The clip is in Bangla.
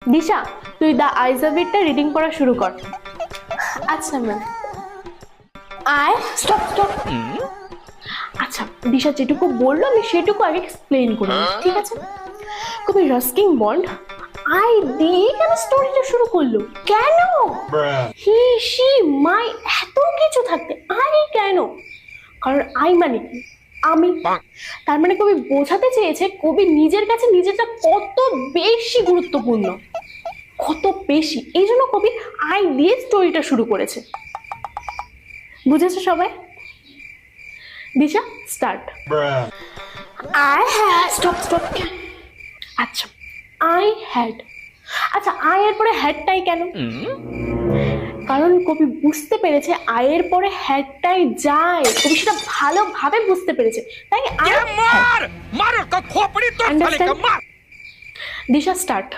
দিশা, তুই দ্য আইজ অফ ইটটা রিডিং করা শুরু কর। আচ্ছা ম্যাম। Stop stop. আচ্ছা, দিশা যেটুকু বললো আমি সেটুকু আগে এক্সপ্লেন করি, ঠিক আছে? কবি রাস্কিং বন্ড আই দিয়ে কেন স্টোরিটা শুরু করলো? কেন? হি শি মাই এত কিছু থাকতে আই কেন? কারণ আই মানে কি? আমি। তার মানে কবি বোঝাতে চেয়েছে কবি নিজের কাছে নিজেটা কত বেশি গুরুত্বপূর্ণ, কত বেশি। এই জন্য কবি আই দিয়ে স্টোরিটা শুরু করেছে। বুঝেছো সবাই? Disha, start. I had stop stop. আচ্ছা, আই হ্যাড। আচ্ছা, আই এর পরে হ্যাডটাই কেন? কারণ কবি বুঝতে পেরেছে আয়ের পরে হ্যাডটাই যায়, কবি সেটা ভালোভাবে বুঝতে পেরেছে, তাই আই হ্যাড। मार मार का खोपड़ी तो साले का मार। দিশা, স্টার্ট।